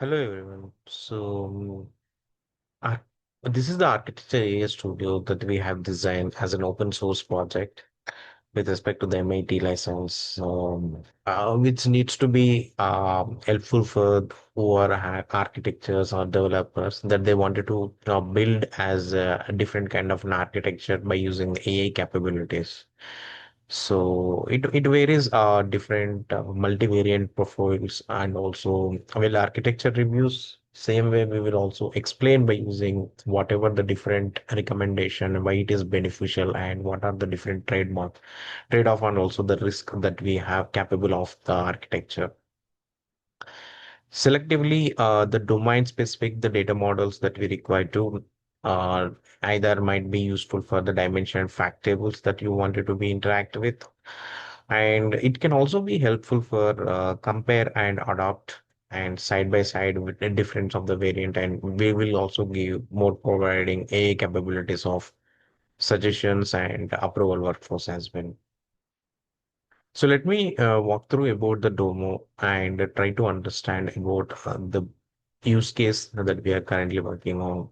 Hello everyone. Ar- this is the Architecture AI Studio that we have designed as an open source project with respect to the MIT license, which needs to be helpful for who are architectures or developers that they wanted to build as a different kind of an architecture by using the AI capabilities. So it varies different multivariant profiles and also well architecture reviews. Same way we will also explain by using whatever the different recommendation, why it is beneficial and what are the different trade-off and also the risk that we have capable of the architecture. Selectively, the domain specific, the data models that we require to uh, either might be useful for the dimension fact tables that you wanted to be interact with. And it can also be helpful for compare and adopt and side by side with the difference of the variant. And we will also give more providing AI capabilities of suggestions and approval workflows as well. So let me walk through about the Domo and try to understand about the use case that we are currently working on.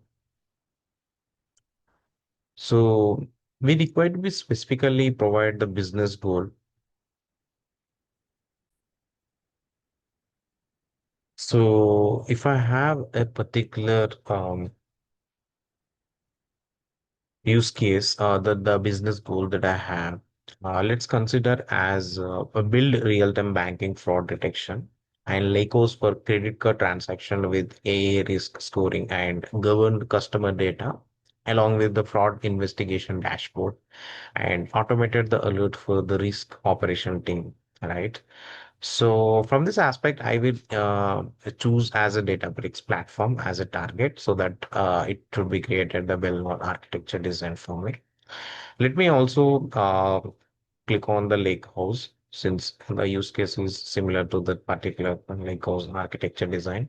So we require to be specifically provide the business goal. So if I have a particular use case, the business goal that I have, let's consider as a build real-time banking fraud detection and Lakos for credit card transaction with AA risk scoring and governed customer data, along with the fraud investigation dashboard and automated the alert for the risk operation team, right? So from this aspect, I will choose as a Databricks platform as a target so that it should be created the well-known architecture design for me. Let me also click on the lake house since the use case is similar to the particular lake house architecture design.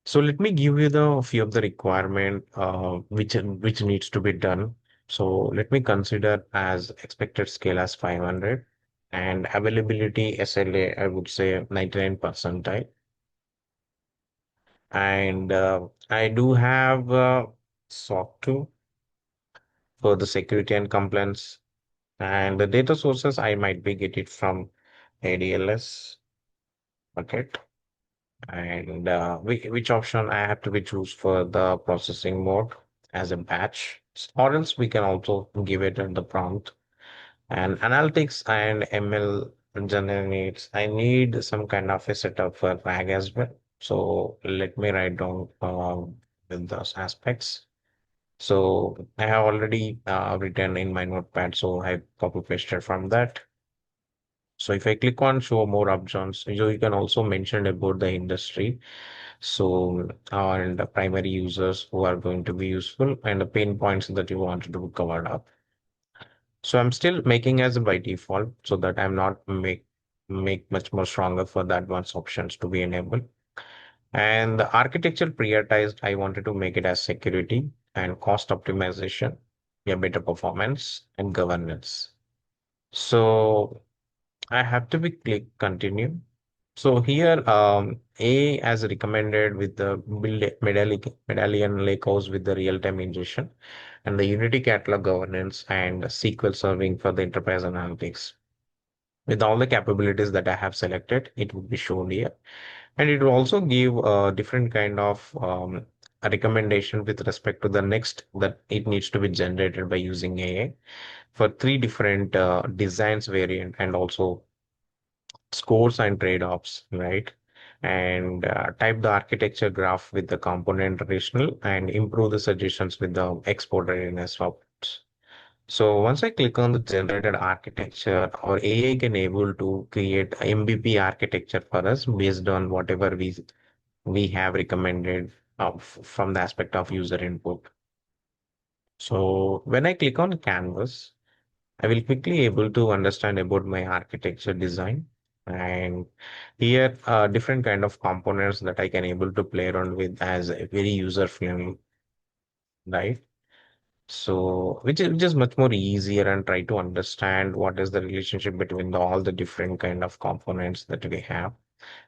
So let me give you the few of the requirement which needs to be done. So let me consider as expected scale as 500 and availability SLA I would say 99 percentile. And I do have SOC 2 for the security and compliance. And the data sources I might be get it from ADLS bucket. And which option I have to be choose for the processing mode as a batch, or else we can also give it in the prompt. And analytics and ML generates, I need some kind of a setup for RAG as well. So let me write down with those aspects. So I have already written in my notepad, so I copy pasted from that. So if I click on show more options, you can also mention about the industry. So and the primary users who are going to be useful and the pain points that you want to be covered up. So I'm still making as by default so that I'm not make much more stronger for the advanced options to be enabled. And the architecture prioritized, I wanted to make it as security and cost optimization, yeah, better performance and governance. So I have to be click continue. So here, A as recommended with the build medallion lakehouse with the real-time ingestion and the Unity catalog governance and SQL serving for the enterprise analytics. With all the capabilities that I have selected, it will be shown here. And it will also give a different kind of a recommendation with respect to the next that it needs to be generated by using AI for three different designs variant and also scores and trade-offs, right? And type the architecture graph with the component rational and improve the suggestions with the export readiness outputs. So once I click on the generated architecture, our AI can able to create a MVP architecture for us based on whatever we have recommended from the aspect of user input. So when I click on canvas, I will quickly able to understand about my architecture design. And here different kind of components that I can able to play around with as a very user friendly, right? So which is much more easier and try to understand what is the relationship between all the different kind of components that we have.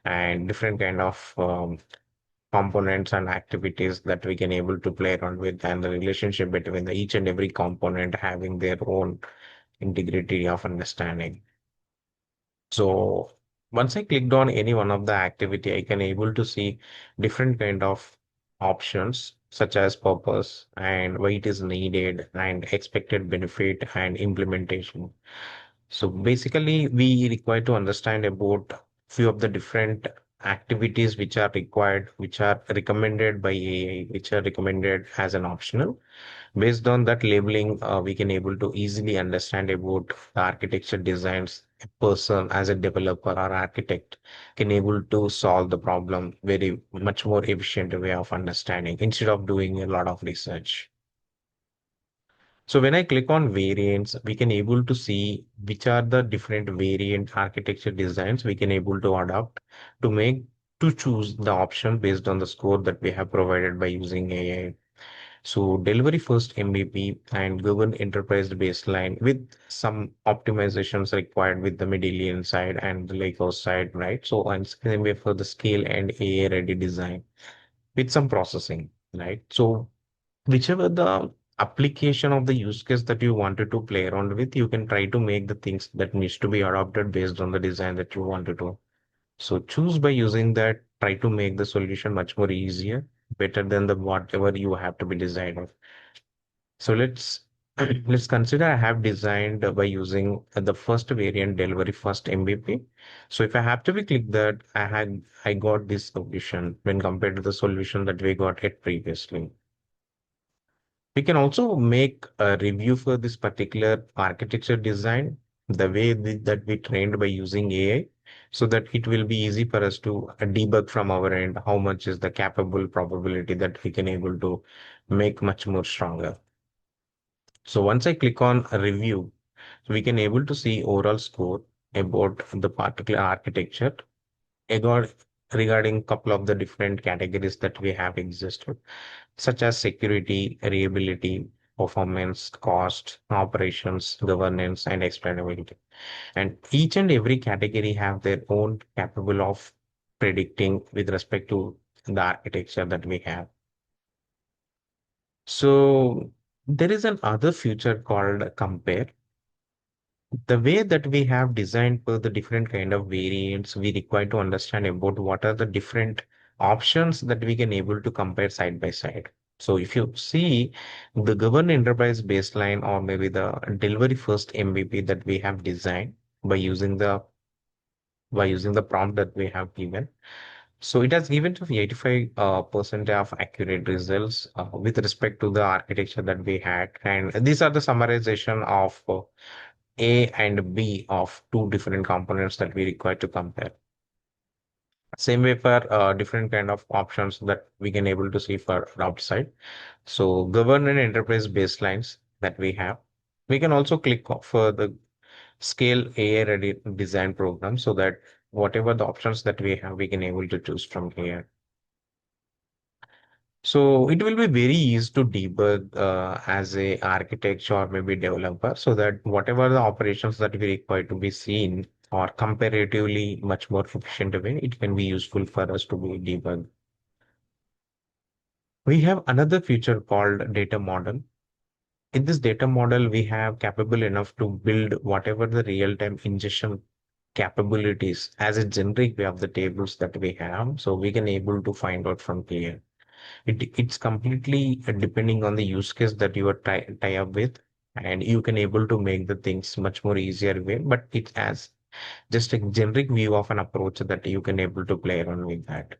and different kind of components and activities that we can able to play around with, and the relationship between the each and every component having their own integrity of understanding. So once I clicked on any one of the activity, I can able to see different kind of options such as purpose and why it is needed and expected benefit and implementation. So basically, we require to understand about few of the different activities which are required, which are recommended by AI, which are recommended as an optional. Based on that labeling, we can able to easily understand about the architecture designs. A person as a developer or architect can able to solve the problem very much more efficient way of understanding instead of doing a lot of research. So when I click on variants, we can able to see which are the different variant architecture designs we can able to adopt to make to choose the option based on the score that we have provided by using AI. So delivery first MVP and govern enterprise baseline with some optimizations required with the Medallion side and the Lakehouse side, right? So and same way for the scale and AI ready design with some processing, right? So whichever the application of the use case that you wanted to play around with, you can try to make the things that needs to be adopted based on the design that you wanted to. So choose by using that, try to make the solution much more easier, better than the whatever you have to be designed. So let's consider I have designed by using the first variant delivery first MVP. So if I have to be click that, I got this solution when compared to the solution that we got it previously. We can also make a review for this particular architecture design, the way that we trained by using AI, so that it will be easy for us to debug from our end how much is the capable probability that we can able to make much more stronger. So once I click on a review, we can able to see overall score about the particular architecture regard- regarding couple of the different categories that we have existed, such as security, reliability, performance, cost, operations, governance, and explainability. And each and every category have their own capable of predicting with respect to the architecture that we have. So there is another feature called compare. The way that we have designed for the different kind of variants, we require to understand about what are the different options that we can able to compare side by side. So if you see the governed enterprise baseline or maybe the delivery first MVP that we have designed by using the prompt that we have given. So it has given to 85 percent of accurate results with respect to the architecture that we had. And these are the summarization of A and B of two different components that we require to compare. Same way for different kind of options that we can able to see for outside. So govern and enterprise baselines that we have. We can also click for the scale AI ready design program so that whatever the options that we have, we can able to choose from here. So it will be very easy to debug as a architect or maybe developer so that whatever the operations that we require to be seen or comparatively much more efficient way, it can be useful for us to be debug. We have another feature called data model. In this data model, we have capable enough to build whatever the real-time ingestion capabilities as a generic way of the tables that we have. So we can able to find out from here. It's completely depending on the use case that you are tie up with, and you can able to make the things much more easier way, but it has just a generic view of an approach that you can able to play around with that.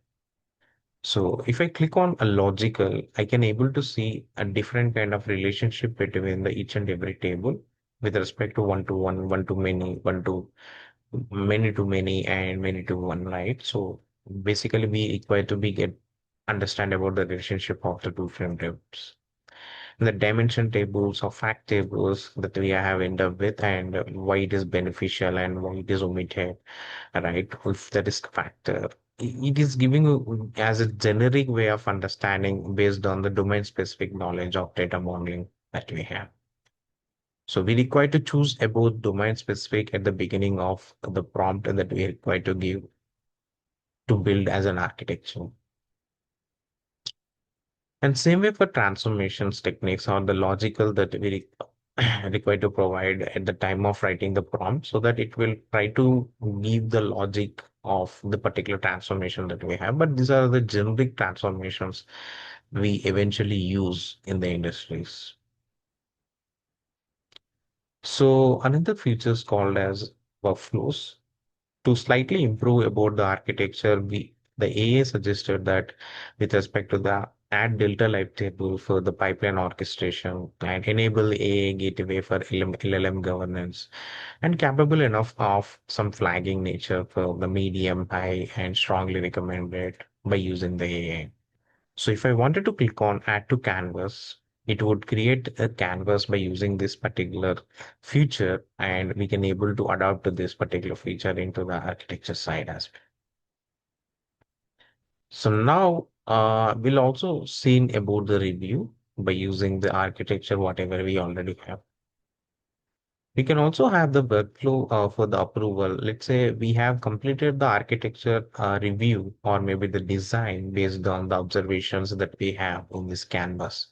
So if I click on a logical, I can able to see a different kind of relationship between the each and every table with respect to one to one, one to many, many to many, and many to one, right? So basically we require to be get understand about the relationship of the two frame tables. The dimension tables or fact tables that we have end up with and why it is beneficial and why it is omitted, right? If the risk factor. It is giving you as a generic way of understanding based on the domain specific knowledge of data modeling that we have. So we require to choose about domain specific at the beginning of the prompt that we require to give. to build as an architecture. And same way for transformations techniques or the logical that we require to provide at the time of writing the prompt so that it will try to give the logic of the particular transformation that we have. But these are the generic transformations we eventually use in the industries. So another feature is called as workflows. To slightly improve about the architecture, the AA suggested that with respect to the add delta live table for the pipeline orchestration and enable AA gateway for LLM governance and capable enough of some flagging nature for the medium, high, and strongly recommended by using the AA. So if I wanted to click on add to canvas, it would create a canvas by using this particular feature, and we can able to adapt to this particular feature into the architecture side as well. So now we'll also see about the review by using the architecture, whatever we already have. We can also have the workflow for the approval. Let's say we have completed the architecture review or maybe the design based on the observations that we have in this canvas.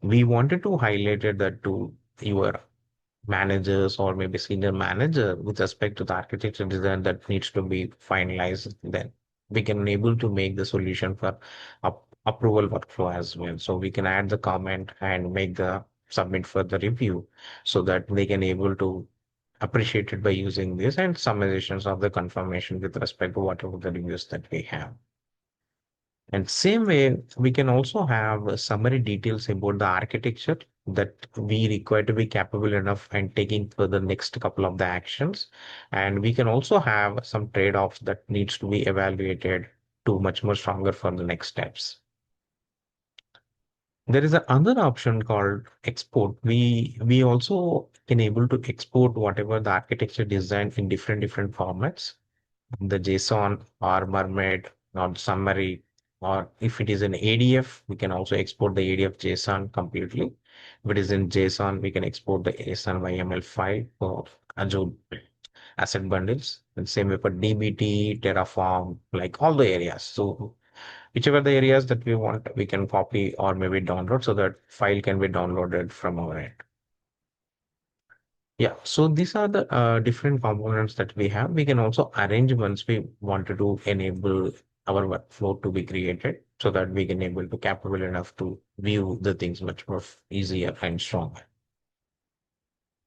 We wanted to highlight it that to your managers or maybe senior manager with respect to the architecture design that needs to be finalized, then we can able to make the solution for approval workflow as well. So we can add the comment and make the submit for the review so that they can able to appreciate it by using this and summarization of the confirmation with respect to whatever the reviews that we have. And same way, we can also have summary details about the architecture that we require to be capable enough and taking for the next couple of the actions. And we can also have some trade-offs that needs to be evaluated to much more stronger for the next steps. There is another option called export. We also can able to export whatever the architecture design in different formats, the JSON or Mermaid or summary, or if it is an ADF, we can also export the ADF JSON completely. If it is in JSON, we can export the JSON YML file for Azure asset bundles. And same way for DBT, Terraform, like all the areas. So whichever the areas that we want, we can copy or maybe download so that file can be downloaded from our end. Yeah, so these are the different components that we have. We can also arrange once we wanted to enable our workflow to be created so that we can able to capable enough to view the things much more easier and stronger.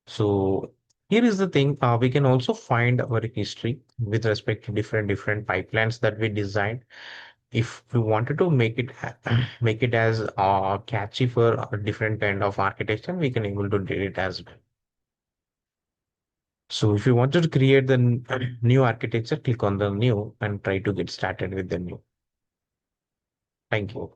So here is the thing, we can also find our history with respect to different pipelines that we designed. If we wanted to make it make it as catchy for a different kind of architecture, we can able to do it as well. So if you wanted to create the new architecture, click on the new and try to get started with the new. Thank you.